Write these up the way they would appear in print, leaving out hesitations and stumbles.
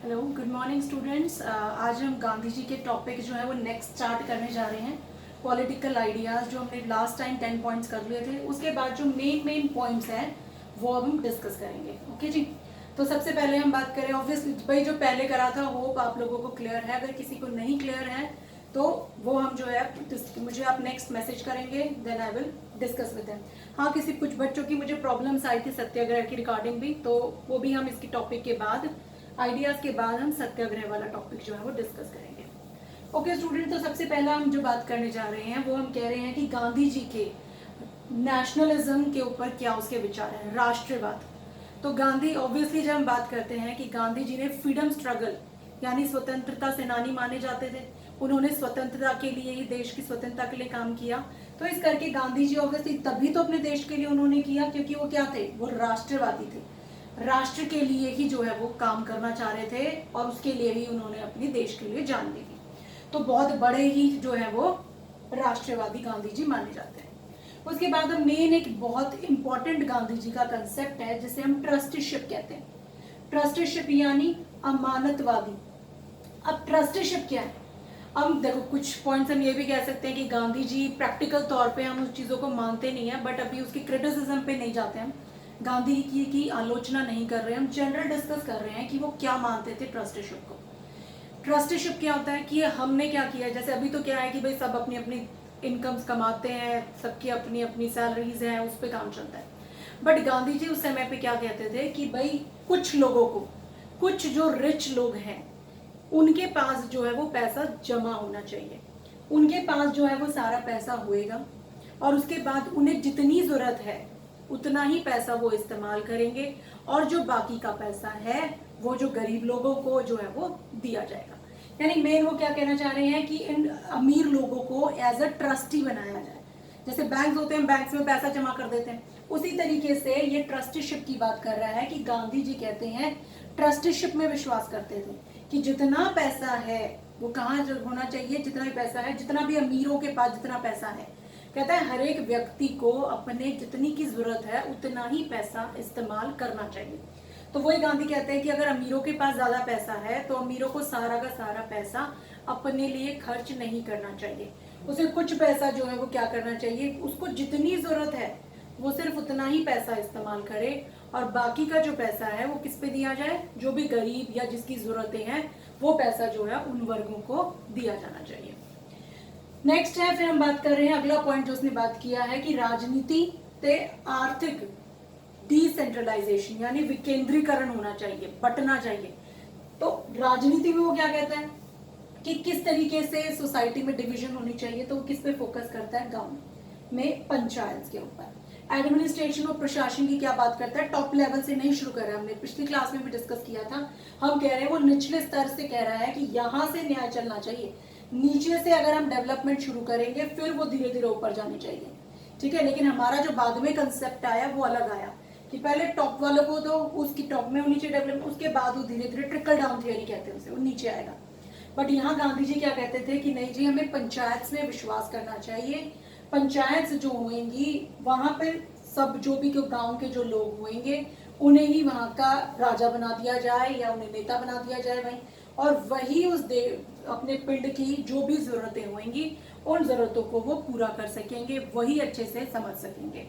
Hello, good morning students. आज हम गांधी जी के टॉपिक जो है वो नेक्स्ट स्टार्ट करने जा रहे हैं। पॉलिटिकल आइडियाज़ जो हमने लास्ट टाइम 10 पॉइंट्स कर लिए थे, उसके बाद जो मेन पॉइंट्स हैं वो अब हम डिस्कस करेंगे। ओके जी। तो सबसे पहले हम बात करें, ऑब्वियसली भाई जो पहले करा था होप आप लोगों को क्लियर है। अगर किसी को नहीं क्लियर है तो वो हम जो है मुझे आप नेक्स्ट मैसेज करेंगे, then I will discuss with them. हाँ, किसी कुछ बच्चों की मुझे प्रॉब्लम्स आई थी सत्याग्रह की रिकॉर्डिंग भी, तो वो भी हम इसकी टॉपिक के बाद आइडियाज के बाद हम सत्याग्रह वाला टॉपिक जो है वो डिस्कस करेंगे। ओके स्टूडेंट, तो सबसे पहला हम जो बात करने जा रहे हैं वो हम कह रहे हैं कि गांधी जी के नेशनलिज्म के ऊपर क्या उसके विचार हैं, राष्ट्रवाद। तो गांधी, ऑब्वियसली जब हम बात करते हैं कि गांधी जी ने फ्रीडम स्ट्रगल यानी स्वतंत्रता सेनानी माने जाते थे, उन्होंने स्वतंत्रता के लिए ही, देश की स्वतंत्रता के लिए काम किया। तो इस करके गांधी जी ऑब्वियसली तभी तो अपने देश के लिए उन्होंने किया क्योंकि वो क्या थे, वो राष्ट्रवादी थे। राष्ट्र के लिए ही जो है वो काम करना चाह रहे थे और उसके लिए ही उन्होंने अपने देश के लिए जान दी थी। तो बहुत बड़े ही जो है वो राष्ट्रवादी गांधी जी माने जाते हैं। उसके बाद हम मेन एक बहुत इंपॉर्टेंट गांधी जी का कंसेप्ट है जिसे हम ट्रस्टीशिप कहते हैं। ट्रस्टीशिप यानी अमानतवादी। अब ट्रस्टीशिप क्या है? हम देखो, कुछ पॉइंट्स हम ये भी कह सकते हैं कि गांधी जी प्रैक्टिकल तौर पे हम उस चीज़ों को मानते नहीं है, बट अभी उसकी क्रिटिसिज्म पे नहीं जाते हम, गांधी जी की आलोचना नहीं कर रहे, हम जनरल डिस्कस कर रहे हैं कि वो क्या मानते थे ट्रस्टीशिप को। ट्रस्टीशिप क्या होता है कि हमने क्या किया, जैसे अभी तो क्या है कि भाई सब अपनी अपनी इनकम्स कमाते हैं, सबकी अपनी अपनी सैलरीज हैं, उस पर काम चलता है। बट गांधी जी उस समय पे क्या कहते थे कि भाई कुछ लोगों को, कुछ जो रिच लोग हैं उनके पास जो है वो पैसा जमा होना चाहिए, उनके पास जो है वो सारा पैसा होएगा और उसके बाद उन्हें जितनी जरूरत है उतना ही पैसा वो इस्तेमाल करेंगे और जो बाकी का पैसा है वो जो गरीब लोगों को जो है वो दिया जाएगा। यानी मेन वो क्या कहना चाह रहे हैं कि इन अमीर लोगों को एज अ ट्रस्टी बनाया जाए। जैसे बैंक होते हैं, बैंक्स में पैसा जमा कर देते हैं, उसी तरीके से ये ट्रस्टीशिप की बात कर रहा है कि गांधी जी कहते हैं ट्रस्टीशिप में विश्वास करते थे कि जितना पैसा है वो कहाँ होना चाहिए, जितना भी पैसा है, जितना भी अमीरों के पास जितना पैसा है, कहता है हर एक व्यक्ति को अपने जितनी की जरूरत है उतना ही पैसा इस्तेमाल करना चाहिए। तो वही गांधी कहते हैं कि अगर अमीरों के पास ज्यादा पैसा है तो अमीरों को सारा का सारा पैसा अपने लिए खर्च नहीं करना चाहिए, उसे कुछ पैसा जो है वो क्या करना चाहिए, उसको जितनी जरूरत है वो सिर्फ उतना ही पैसा इस्तेमाल करे और बाकी का जो पैसा है वो किस पे दिया जाए, जो भी गरीब या जिसकी जरूरतें हैं वो पैसा जो है उन वर्गों को दिया जाना चाहिए। नेक्स्ट है, फिर हम बात कर रहे हैं, अगला पॉइंट जो उसने बात किया है कि राजनीति ते आर्थिक डिसेंट्रलाइजेशन यानी विकेंद्रीकरण होना चाहिए, बंटना चाहिए। तो राजनीति में वो क्या कहता है कि किस तरीके से सोसाइटी में डिवीजन होनी चाहिए, तो वो किस पे फोकस करता है, गांव में पंचायत के ऊपर। एडमिनिस्ट्रेशन और प्रशासन की क्या बात करता है, टॉप लेवल से नहीं शुरू कर रहा है, हमने पिछली क्लास में भी डिस्कस किया था। हम कह रहे हैं वो निचले स्तर से कह रहा है कि यहाँ से न्याय चलना चाहिए, नीचे से अगर हम डेवलपमेंट शुरू करेंगे फिर वो धीरे धीरे ऊपर जानी चाहिए। ठीक है, लेकिन हमारा जो बाद में कंसेप्ट आया वो अलग आया कि पहले टॉप वालों को तो उसकी टॉप में होनी चाहिए डेवलपमेंट, उसके बाद वो धीरे धीरे ट्रिकल डाउन थियरी कहते हैं उसे, वो नीचे आएगा। बट यहाँ गांधी जी क्या कहते थे कि नहीं जी, हमें पंचायत में विश्वास करना चाहिए। पंचायत जो होंगी वहां पे सब जो भी गांव के जो लोग होंगे उन्हें ही वहां का राजा बना दिया जाए या उन्हें नेता बना दिया जाए वहीं, और वही उस अपने पिंड की जो भी जरूरतें होंगी उन जरूरतों को वो पूरा कर सकेंगे, वही अच्छे से समझ सकेंगे।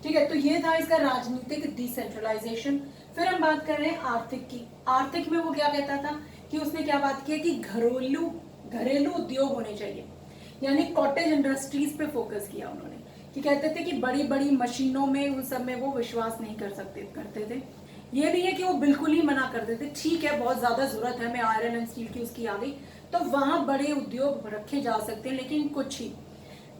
ठीक है, तो ये था इसका राजनीतिक डिसेंट्रलाइजेशन। फिर हम बात कर रहे हैं आर्थिक की। आर्थिक में वो क्या कहता था कि उसने क्या बात की कि घरेलू उद्योग होने चाहिए, यानी कॉटेज इंडस्ट्रीज पे फोकस किया उन्होंने, कि कहते थे कि बड़ी बड़ी मशीनों में उन सब में वो विश्वास नहीं करते थे। ये नहीं है कि वो बिल्कुल ही मना करते थे, ठीक है बहुत ज्यादा जरूरत है हमें आयरन एंड स्टील की उसकी आ गई तो वहां बड़े उद्योग रखे जा सकते हैं, लेकिन कुछ ही।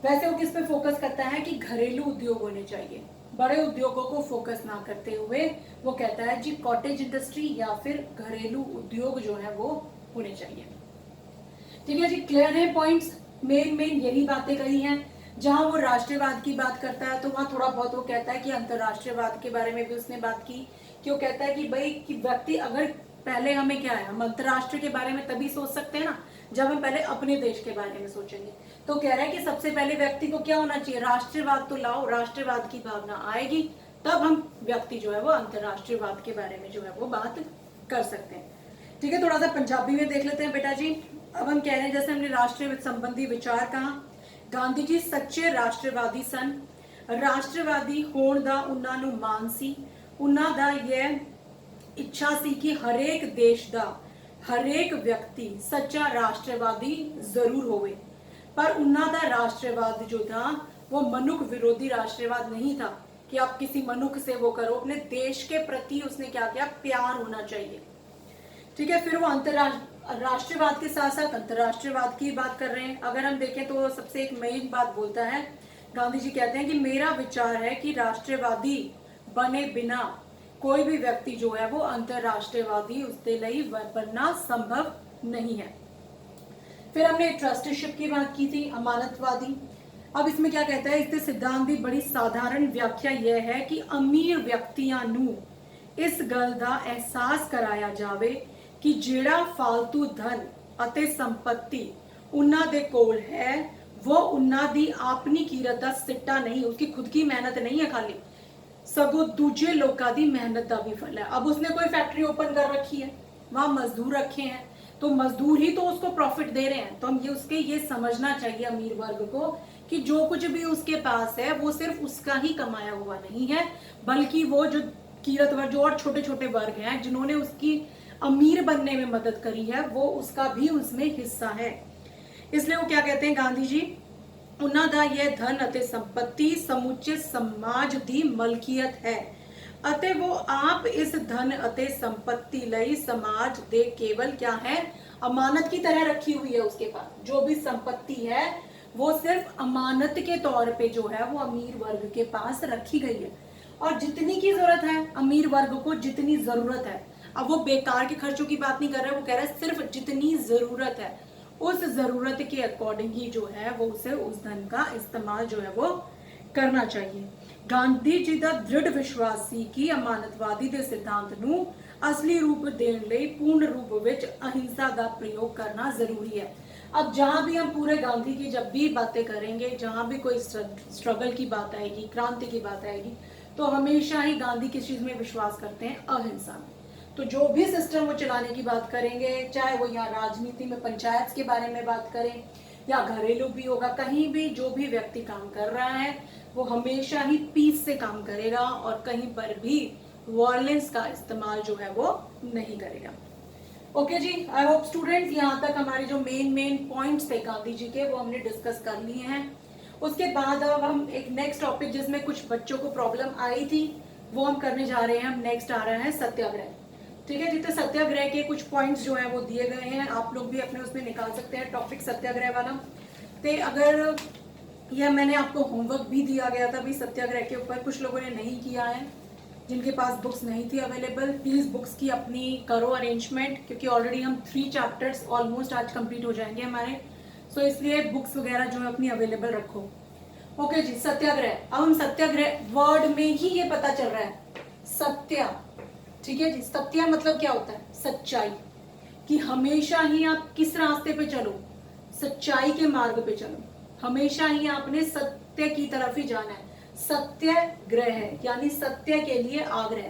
वैसे वो किस पे फोकस करता है कि घरेलू उद्योग होने चाहिए, बड़े उद्योगों को फोकस ना करते हुए वो कहता है जी कॉटेज इंडस्ट्री या फिर घरेलू उद्योग जो है वो होने चाहिए। ठीक है जी, क्लियर है पॉइंट्स, मेन यही बातें कही हैं। जहां वो राष्ट्रवाद की बात करता है तो वहां थोड़ा बहुत वो कहता है कि अंतरराष्ट्रीयवाद के बारे में भी उसने बात की, कि वो कहता है कि भाई कि व्यक्ति अगर पहले हमें क्या है, हम अंतरराष्ट्रीय के बारे में तभी सोच सकते हैं ना जब हम पहले अपने देश के बारे में सोचेंगे। तो कह रहा है कि सबसे पहले व्यक्ति को क्या होना चाहिए, राष्ट्रवाद तो लाओ, राष्ट्रवाद की भावना आएगी तब हम व्यक्ति जो है वो अंतरराष्ट्रीयवाद के बारे में जो है वो बात कर सकते हैं। ठीक है, थोड़ा सा पंजाबी में देख लेते हैं बेटा जी। अब हम कह रहे हैं, जैसे हमने राष्ट्र संबंधी विचार कहा, गांधी जी सच्चे राष्ट्रवादी सन। राष्ट्रवादी होने ਦਾ ਉਹਨਾਂ ਨੂੰ ਮਾਣ ਸੀ। ਉਹਨਾਂ ਦਾ ਇਹ ਇੱਛਾ ਸੀ ਕਿ ਹਰੇਕ ਦੇਸ਼ ਦਾ ਹਰੇਕ ਵਿਅਕਤੀ सच्चा राष्ट्रवादी जरूर होवे। पर उन्ना दा राष्ट्रवाद जो था वो मनुख विरोधी राष्ट्रवाद नहीं था कि आप किसी मनुख से वो करो, अपने देश के प्रति उसने क्या किया, प्यार होना चाहिए। ठीक है, फिर वो राष्ट्रवाद के साथ साथ अंतरराष्ट्रीयवाद की बात कर रहे हैं। अगर हम देखें तो सबसे एक मेन बात बोलता है, गांधी जी कहते हैं कि मेरा विचार है कि राष्ट्रवादी बने बिना कोई भी व्यक्ति जो है वो अंतरराष्ट्रीयवादी उसके लिए बनना संभव नहीं है। फिर हमने ट्रस्टीशिप की बात की थी, अमानतवादी। अब इसमें क्या कहता है, इसके सिद्धांत की बड़ी साधारण व्याख्या यह है कि अमीर व्यक्तियां नू इस गल का एहसास कराया जावे कि जेड़ा फालतू धन अते संपत्ति उन्ना दे कोल है वो उन्ना दी अपनी कीरत का सिट्टा नहीं, उसकी खुद की मेहनत नहीं है खाली, सगों दूजे लोगों की मेहनत का भी फल है। अब उसने कोई फैक्ट्री ओपन कर रखी है, वहां मजदूर रखे हैं, तो मजदूर ही तो उसको प्रॉफिट दे रहे हैं। तो हम ये समझना चाहिए अमीर वर्ग को कि जो कुछ भी उसके पास है वो सिर्फ उसका ही कमाया हुआ नहीं है, बल्कि वो जो कीरत वर्ग जो और छोटे छोटे वर्ग हैं जिन्होंने उसकी अमीर बनने में मदद करी है वो उसका भी उसमें हिस्सा है। इसलिए वो क्या कहते हैं गांधी जी, उन्हां दा यह धन अते संपत्ति समूचे समाज दी मलकीयत है अते वो आप इस धन अते संपत्ति लई समाज दे केवल क्या है, अमानत की तरह रखी हुई है। उसके पास जो भी संपत्ति है वो सिर्फ अमानत के तौर पे जो है वो अमीर वर्ग के पास रखी गई है, और जितनी की जरूरत है अमीर वर्ग को, जितनी जरूरत है, अब वो बेकार के खर्चों की बात नहीं कर रहा है, वो कह रहा है सिर्फ जितनी जरूरत है उस जरूरत के अकॉर्डिंग ही जो है वो उसे उस धन का इस्तेमाल जो है वो करना चाहिए। गांधी जी का दृढ़ विश्वास सी कि अमानतवादी के सिद्धांत नू असली रूप देने लिए पूर्ण रूप विच अहिंसा का प्रयोग करना जरूरी है। अब जहां भी हम पूरे गांधी की जब भी बातें करेंगे, जहां भी कोई स्ट्रगल की बात आएगी, क्रांति की बात आएगी, तो हमेशा ही गांधी किस चीज में विश्वास करते हैं, अहिंसा में। तो जो भी सिस्टम वो चलाने की बात करेंगे, चाहे वो यहाँ राजनीति में पंचायत के बारे में बात करें या घरेलू भी होगा, कहीं भी जो भी व्यक्ति काम कर रहा है वो हमेशा ही पीस से काम करेगा और कहीं पर भी वायलेंस का इस्तेमाल जो है वो नहीं करेगा। Okay ji, I hope students यहाँ तक हमारे जो मेन पॉइंट्स थे गांधी जी के वो हमने डिस्कस कर लिए हैं। उसके बाद अब हम एक नेक्स्ट टॉपिक जिसमें कुछ बच्चों को प्रॉब्लम आई थी वो हम करने जा रहे हैं। हम नेक्स्ट आ रहा है सत्याग्रह। ठीक है, जितने सत्याग्रह के कुछ पॉइंट्स जो है वो दिए गए हैं, आप लोग भी अपने उसमें निकाल सकते हैं टॉपिक सत्याग्रह वाला। तो अगर यह मैंने आपको होमवर्क भी दिया गया था भी सत्याग्रह के ऊपर, कुछ लोगों ने नहीं किया है, जिनके पास बुक्स नहीं थी अवेलेबल, प्लीज बुक्स की अपनी करो अरेंजमेंट, क्योंकि ऑलरेडी हम 3 चैप्टर्स ऑलमोस्ट आज कंप्लीट हो जाएंगे हमारे, सो इसलिए बुक्स वगैरह जो है अपनी अवेलेबल रखो। ओके जी, सत्याग्रह। अब हम सत्याग्रह वर्ड में ही ये पता चल रहा है सत्या। ठीक है जी, सत्या मतलब क्या होता है, सच्चाई, कि हमेशा ही आप किस रास्ते पे चलो, सच्चाई के मार्ग पे चलो, हमेशा ही आपने सत्य की तरफ ही जाना है। सत्याग्रह है यानी सत्य के लिए आग्रह,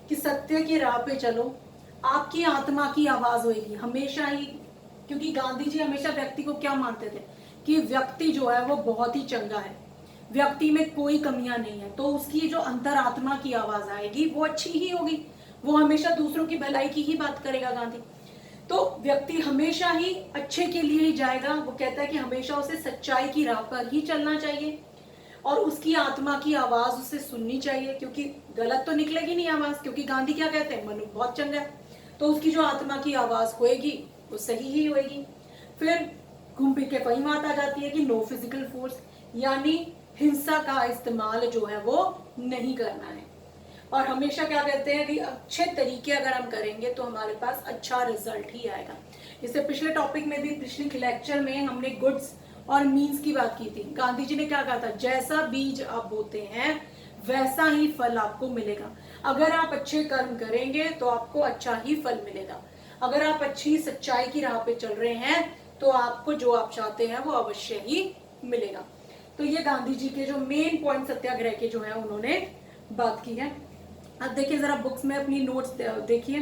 कि सत्य की राह पे चलो, आपकी आत्मा की आवाज होगी हमेशा ही। क्योंकि गांधी जी हमेशा व्यक्ति को क्या मानते थे कि व्यक्ति जो है वो बहुत ही चंगा है, व्यक्ति में कोई कमियां नहीं है, तो उसकी जो अंतरात्मा की आवाज आएगी वो अच्छी ही होगी, वो हमेशा दूसरों की भलाई की ही बात करेगा गांधी। तो व्यक्ति हमेशा ही अच्छे के लिए ही जाएगा। वो कहता है कि हमेशा उसे सच्चाई की राह पर ही चलना चाहिए और उसकी आत्मा की आवाज उसे सुननी चाहिए, क्योंकि गलत तो निकलेगी नहीं आवाज, क्योंकि गांधी क्या कहते हैं, मनुष्य बहुत चंगा है, तो उसकी जो आत्मा की आवाज होएगी वो सही ही होएगी। फिर घूम फिर के वही बात आ जाती है कि नो फिजिकल फोर्स, यानी हिंसा का इस्तेमाल जो है वो नहीं करना है, और हमेशा क्या कहते हैं कि अच्छे तरीके अगर हम करेंगे तो हमारे पास अच्छा रिजल्ट ही आएगा। इससे पिछले टॉपिक में भी, पिछले लेक्चर में हमने गुड्स और मीन्स की बात की थी। गांधी जी ने क्या कहा था, जैसा बीज आप बोते हैं वैसा ही फल आपको मिलेगा। अगर आप अच्छे कर्म करेंगे तो आपको अच्छा ही फल मिलेगा। अगर आप अच्छी सच्चाई की राह पे चल रहे हैं तो आपको जो आप चाहते हैं वो अवश्य ही मिलेगा। तो ये गांधी जी के जो मेन पॉइंट सत्याग्रह के जो है उन्होंने बात की है। अब देखिए जरा बुक्स में अपनी नोट्स देखिए।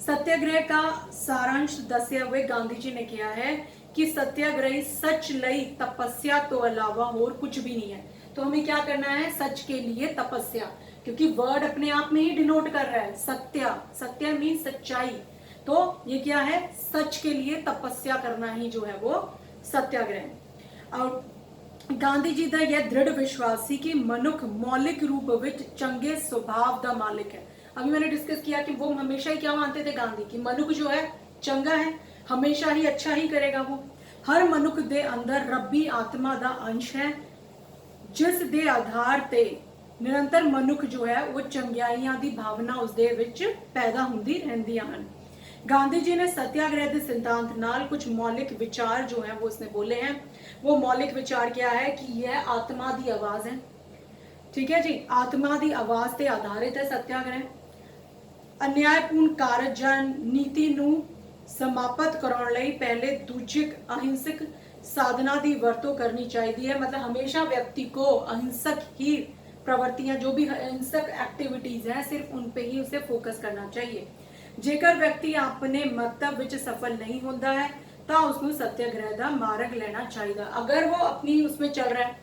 सत्याग्रह का सारांश दस्या हुए गांधी जी ने किया है कि सत्याग्रही सच लई तपस्या तो अलावा और कुछ भी नहीं है। तो हमें क्या करना है, सच के लिए तपस्या, क्योंकि वर्ड अपने आप में ही डिनोट कर रहा है सत्या, सत्य मीन सच्चाई। तो ये क्या है, सच के लिए तपस्या करना ही जो है वो सत्याग्रह। और गांधी जी का यह दृढ़ विश्वासी कि मनुख मौलिक रूप विच चंगे स्वभाव का मालिक है। अभी मैंने डिस्कस किया कि वो हमेशा ही क्या मानते थे गांधी, की मनुख जो है चंगा है, हमेशा ही अच्छा ही करेगा। वो हर मनुख दे अंदर रब्बी आत्मा का अंश है, जिस दे आधार ते निरंतर मनुख जो है वो चंगियाइयां दी भावना उसदे विच पैदा हुंदी रहंदियां हन। गांधी जी ने सत्याग्रह के सिद्धांत नाल कुछ मौलिक विचार जो है वो उसने बोले हैं। वो मौलिक विचार क्या है कि यह आत्मा दी आवाज है। ठीक है जी, आत्मा दी आवाज ते आधारित है सत्याग्रह। अन्यायपूर्ण कारज ਜਾਂ ਨੀਤੀ ਨੂੰ समाप्त कराने ਲਈ पहले दूजे अहिंसक साधना की वरतों करनी चाहिए। मतलब हमेशा व्यक्ति को अहिंसक ही प्रवृत्तियां, जो भी अहिंसक एक्टिविटीज हैं, सिर्फ उन पे ही उसे फोकस करना चाहिए। जेकर व्यक्ति अपने मंतव्य विच सफल नहीं होता है तो उसको सत्याग्रह का मार्ग लेना चाहिए। अगर वो अपनी उसमें चल रहा है,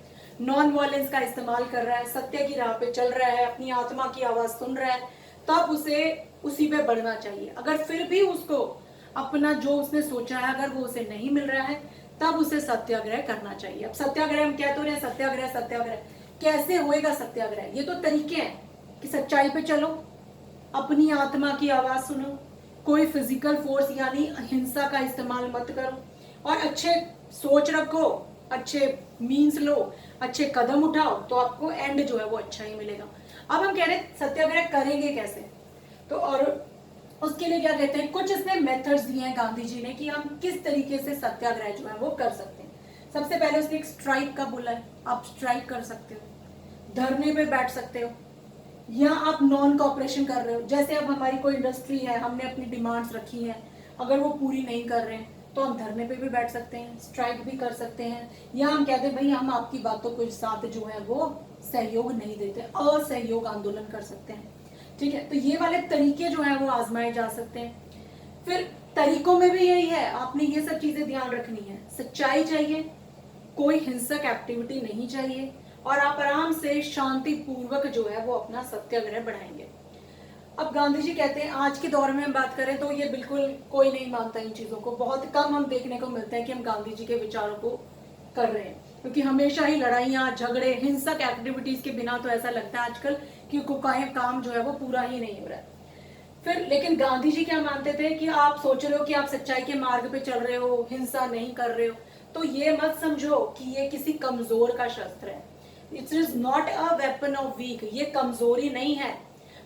नॉन वायलेंस का इस्तेमाल कर रहा है, सत्य की राह पे चल रहा है, अपनी आत्मा की आवाज सुन रहा है, तब उसे उसी पे बढ़ना चाहिए। अगर फिर भी उसको अपना जो उसने सोचा है अगर वो उसे नहीं मिल रहा है, तब उसे सत्याग्रह करना चाहिए। अब सत्याग्रह हम कह तो रहे हैं, सत्याग्रह सत्याग्रह कैसे होएगा सत्याग्रह? ये तो तरीके हैं कि सच्चाई पे चलो, अपनी आत्मा की आवाज सुनो, कोई फिजिकल फोर्स यानी हिंसा का इस्तेमाल मत करो, और अच्छे सोच रखो, अच्छे मीन्स लो, अच्छे कदम उठाओ, तो आपको एंड जो है वो अच्छा ही मिलेगा। अब हम कह रहे हैं सत्याग्रह करेंगे कैसे, तो और उसके लिए क्या कहते हैं, कुछ इसने मेथड्स दिए हैं गांधी जी ने कि हम किस तरीके से सत्याग्रह जो है वो कर सकते हैं। सबसे पहले उसने एक स्ट्राइक का बोला है, आप स्ट्राइक कर सकते हो, धरने पे बैठ सकते हो, या आप नॉन कॉपरेशन कर रहे हो। जैसे अब हमारी कोई इंडस्ट्री है, हमने अपनी डिमांड्स रखी हैं, अगर वो पूरी नहीं कर रहे हैं तो हम धरने पे भी बैठ सकते हैं, स्ट्राइक भी कर सकते हैं, या हम कहते हैं भाई हम आपकी बातों के साथ जो है वो सहयोग नहीं देते, असहयोग आंदोलन कर सकते हैं। ठीक है, तो ये वाले तरीके जो है वो आजमाए जा सकते हैं। फिर तरीकों में भी यही है, आपने ये सब चीजें ध्यान रखनी है, सच्चाई चाहिए, कोई हिंसक एक्टिविटी नहीं चाहिए, और आप आराम से शांति पूर्वक जो है वो अपना सत्याग्रह बढ़ाएंगे। अब गांधी जी कहते हैं, आज के दौर में हम बात करें तो ये बिल्कुल कोई नहीं मानता इन चीजों को, बहुत कम हम देखने को मिलते हैं कि हम गांधी जी के विचारों को कर रहे हैं, क्योंकि हमेशा ही लड़ाइयाँ झगड़े हिंसक एक्टिविटीज के बिना तो ऐसा लगता है आजकल कि कोई काम जो है वो पूरा ही नहीं हो रहा है। फिर लेकिन गांधी जी क्या मानते थे कि आप सोच रहे हो कि आप सच्चाई के मार्ग पे चल रहे हो, हिंसा नहीं कर रहे हो, तो ये मत समझो कि ये किसी कमजोर का शस्त्र है। It is not a weapon of weak, ये कमजोरी नहीं है,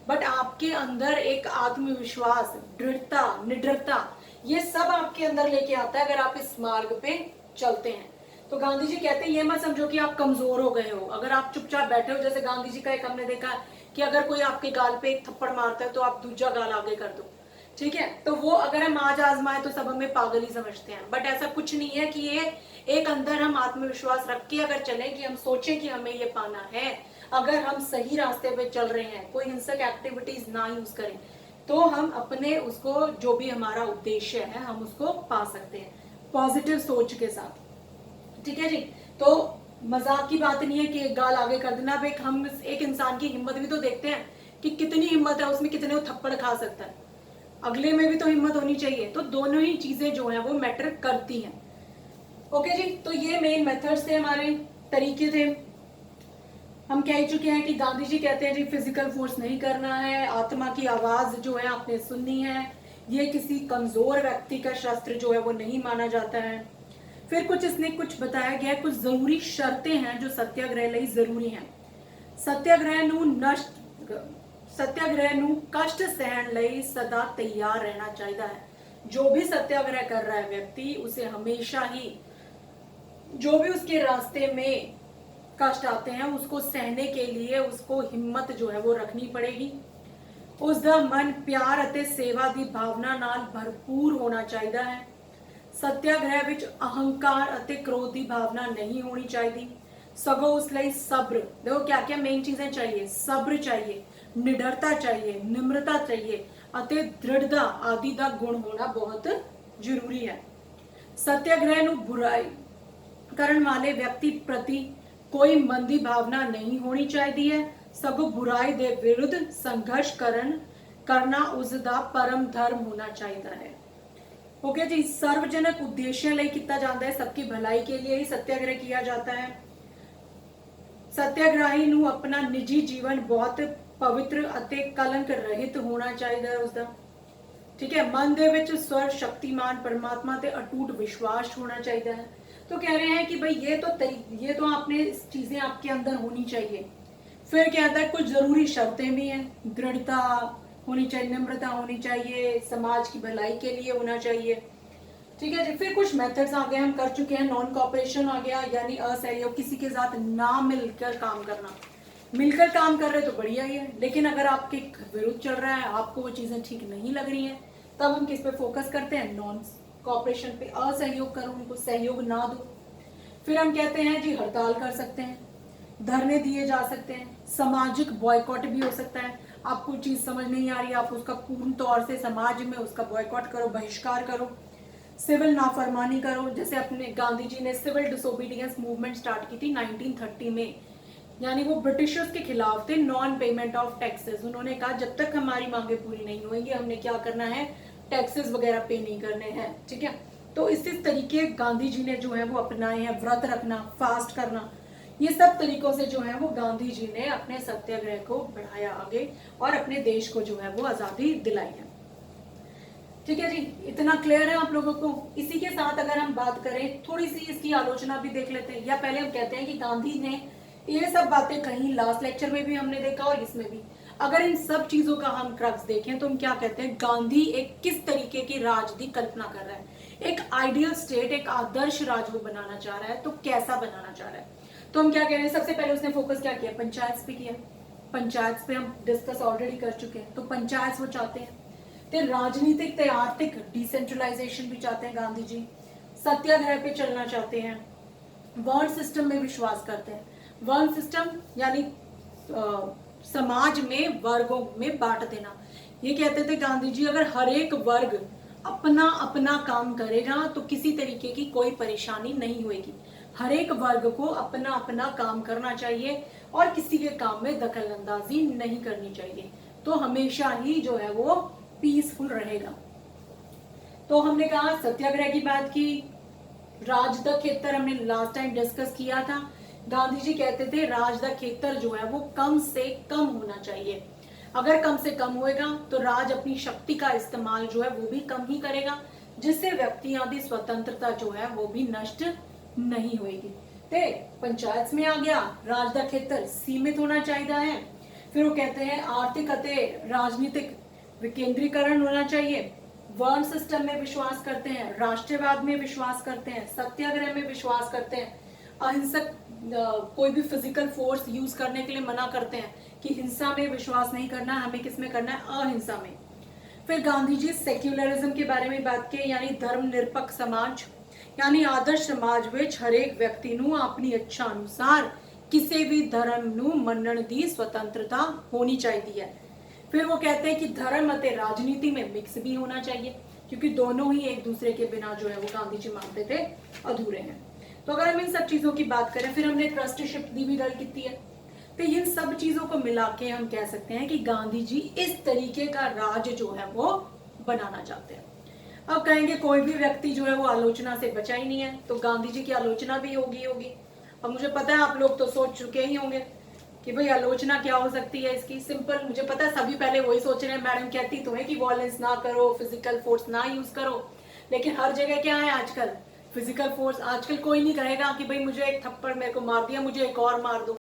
बट आपके अंदर एक आत्मविश्वास, दृढ़ता, निडरता, ये सब आपके अंदर लेके आता है अगर आप इस मार्ग पे चलते हैं। तो गांधी जी कहते हैं ये मत समझो कि आप कमजोर हो गए हो अगर आप चुपचाप बैठे हो। जैसे गांधी जी का एक हमने देखा है कि अगर कोई आपके गाल पे एक थप्पड़ मारता है तो आप दूसरा गाल आगे कर दो, ठीक है, तो वो अगर हम आज आजमाए तो सब हमें पागल ही समझते हैं, बट ऐसा कुछ नहीं है कि ये एक अंदर हम आत्मविश्वास रख के अगर चले कि हम सोचें कि हमें ये पाना है, अगर हम सही रास्ते पे चल रहे हैं, कोई हिंसक एक्टिविटीज ना यूज करें, तो हम अपने उसको जो भी हमारा उद्देश्य है हम उसको पा सकते हैं पॉजिटिव सोच के साथ। ठीक है जी, तो मजाक की बात नहीं है कि एक गाल आगे कर देना। अब हम एक इंसान की हिम्मत भी तो देखते हैं कि कितनी हिम्मत है उसमें, कितने वो थप्पड़ खा सकता है, अगले में भी तो हिम्मत होनी चाहिए। तो दोनों ही चीजें जो है वो मैटर करती हैं। ओके जी, तो ये मेन मेथड्स थे, हमारे तरीके थे। हम कह चुके हैं कि गांधी जी कहते हैं जी फिजिकल फोर्स नहीं करना है, आत्मा की आवाज जो है आपने सुननी है, ये किसी कमजोर व्यक्ति का शस्त्र जो है वो नहीं माना जाता है। फिर कुछ इसने कुछ बताया गया, कुछ जरूरी शर्तें हैं जो सत्याग्रह ਲਈ जरूरी हैं। सत्याग्रह ਨੂੰ कष्ट सहन ਲਈ सदा तैयार रहना चाहिए है। जो भी सत्याग्रह कर रहा है व्यक्ति, उसे हमेशा ही जो भी उसके रास्ते में कष्ट आते हैं उसको सहने के लिए उसको हिम्मत जो है वो रखनी पड़ेगी। उसका मन प्यार ਅਤੇ सेवा की भावना नाल भरपूर होना चाहिए है। सत्याग्रह विच अहंकार ਅਤੇ क्रोध की भावना नहीं होनी चाहिए, सगों उस लिए सब्र। देखो क्या क्या मेन चीजें चाहिए, सब्र चाहिए, निडरता चाहिए, निम्रता चाहिए, ਅਤੇ ਦ੍ਰਿੜਤਾ ਆਦि ਦਾ ਗੁਣ ਹੋਣਾ ਬਹੁਤ ਜ਼ਰੂਰੀ ਹੈ। ਸਤਿਆਗ੍ਰਹਿ ਨੂੰ ਬੁਰਾਈ ਕਰਨ ਵਾਲੇ ਵਿਅਕਤੀ ਪ੍ਰਤੀ ਕੋਈ ਮੰਦੀ ਭਾਵਨਾ ਨਹੀਂ ਹੋਣੀ ਚਾਹੀਦੀ ਹੈ, ਸਗੋਂ ਬੁਰਾਈ ਦੇ ਵਿਰੁੱਧ ਸੰਘਰਸ਼ करना उसका परम धर्म होना चाहिए है। ओके जी, सार्वजनिक उद्देश्य लिए किया जाता है, सबकी भलाई के लिए ही सत्याग्रह किया जाता है। सत्याग्रही नू अपना निजी जीवन बहुत पवित्र अते कलंक रहित होना चाहिए उसका, ठीक है। मन दे विच स्वर शक्तिमान परमात्मा ते अटूट विश्वास होना चाहिए है। तो कह रहे हैं कि भाई ये तो आपने चीजें आपके अंदर होनी चाहिए। फिर कहता है कुछ जरूरी शर्तें भी हैं, दृढ़ता होनी चाहिए, नम्रता होनी चाहिए, समाज की भलाई के लिए होना चाहिए, ठीक है जी। फिर कुछ मेथड्स आ गए, हम कर चुके हैं। नॉन कॉपरेशन आ गया, यानी असहयोग, किसी के साथ ना मिलकर काम करना। मिलकर काम कर रहे तो बढ़िया ही है, लेकिन अगर आपके विरुद्ध चल रहा है, आपको वो चीजें ठीक नहीं लग रही हैं, तब हम किस पे फोकस करते हैं? नॉन कॉपरेशन पे। असहयोग करो, उनको सहयोग ना दो। फिर हम कहते हैं जी हड़ताल कर सकते हैं, धरने दिए जा सकते हैं, सामाजिक बॉयकॉट भी हो सकता है। आपको चीज समझ नहीं आ रही, आप उसका पूर्ण तौर से समाज में उसका बॉयकॉट करो, बहिष्कार करो, सिविल नाफरमानी करो। जैसे अपने गांधी जी ने सिविल डिसोबीडियंस मूवमेंट स्टार्ट की थी 1930 में, यानी वो ब्रिटिशर्स के खिलाफ थे, नॉन पेमेंट ऑफ टैक्सेस। उन्होंने कहा जब तक हमारी मांगे पूरी नहीं होंगी, हमने क्या करना है, टैक्सेस वगैरह पे नहीं करने हैं, ठीक है। तो इसी तरीके गांधी जी ने जो है वो अपनाए हैं, व्रत रखना, फास्ट करना, ये सब तरीकों से जो है वो गांधी जी ने अपने सत्याग्रह को बढ़ाया आगे और अपने देश को जो है वो आजादी दिलाई है, ठीक है जी। इतना क्लियर है आप लोगों को। इसी के साथ अगर हम बात करें, थोड़ी सी इसकी आलोचना भी देख लेते हैं, या पहले हम कहते हैं कि गांधी ने ये सब बातें कहीं लास्ट लेक्चर में भी हमने देखा और इसमें भी, अगर इन सब चीजों का हम क्रक्स देखें तो हम क्या कहते हैं, गांधी एक किस तरीके की राज की कल्पना कर रहा है, एक आइडियल स्टेट, एक आदर्श राज वो बनाना चाह रहा है। तो कैसा बनाना चाह रहा है, तो हम क्या कह रहे हैं, सबसे पहले उसने फोकस क्या किया, पंचायत पे किया। पंचायत पे हम डिस्कस ऑलरेडी कर चुके हैं। तो पंचायत वो चाहते हैं, तो राजनीतिक ते आर्थिक डिसेंट्रलाइजेशन भी चाहते हैं गांधी जी, सत्याग्रह पे चलना चाहते हैं, वर्ण सिस्टम में विश्वास करते हैं। वर्ण सिस्टम यानी समाज में वर्गों में बांट देना। ये कहते थे गांधी जी, अगर हर एक वर्ग अपना अपना काम करेगा तो किसी तरीके की कोई परेशानी नहीं होगी। हर एक वर्ग को अपना अपना काम करना चाहिए और किसी के काम में दखल अंदाजी नहीं करनी चाहिए, तो हमेशा ही जो है वो पीसफुल रहेगा। तो हमने कहा सत्याग्रह की बात की, राज द खेतर हमने लास्ट टाइम डिस्कस किया था। गांधी जी कहते थे राज द खेतर जो है वो कम से कम होना चाहिए। अगर कम से कम होएगा तो राज अपनी शक्ति का इस्तेमाल जो है वो भी कम ही करेगा, जिससे व्यक्तियों की स्वतंत्रता जो है वो भी नष्ट नहीं होगी। ते पंचायत में आ गया, राज दा खेतर सीमित होना चाहिए है। फिर वो कहते हैं आर्थिक अते राजनीतिक विकेंद्रीकरण होना चाहिए, वर्ण सिस्टम में विश्वास करते हैं, राष्ट्रवाद में विश्वास करते हैं, सत्याग्रह में विश्वास करते हैं, अहिंसक कोई भी फिजिकल फोर्स यूज करने के लिए मना करते हैं कि हिंसा में विश्वास नहीं करना, हमें किस में करना है, अहिंसा में। फिर गांधी जी सेक्युलरिज्म के बारे में बात की, यानी धर्मनिरपेक्ष समाज, यानी आदर्श समाज विच हरेक व्यक्ति नू अपनी इच्छा अनुसार किसी भी धर्म नू मनण दी स्वतंत्रता होनी चाहिए है। फिर वो कहते हैं कि धर्म और राजनीति में मिक्स भी होना चाहिए, क्योंकि दोनों ही एक दूसरे के बिना जो है वो गांधी जी मानते थे अधूरे हैं। तो अगर हम इन सब चीजों की बात करें, फिर हमने ट्रस्टीशिप की भी गल की है, तो इन सब चीजों को मिला के हम कह सकते हैं कि गांधी जी इस तरीके का राज जो है वो बनाना चाहते हैं। अब कहेंगे कोई भी व्यक्ति जो है वो आलोचना से बचा ही नहीं है, तो गांधी जी की आलोचना भी होगी। अब मुझे पता है आप लोग तो सोच चुके ही होंगे कि भाई आलोचना क्या हो सकती है इसकी। सिंपल, मुझे पता है सभी पहले वही सोच रहे हैं, मैडम कहती तो है कि वॉयलेंस ना करो, फिजिकल फोर्स ना यूज करो, लेकिन हर जगह क्या है आजकल, फिजिकल फोर्स। आजकल कोई नहीं कहेगा कि भाई मुझे एक थप्पड़ मेरे को मार दिया, मुझे एक और मार दो।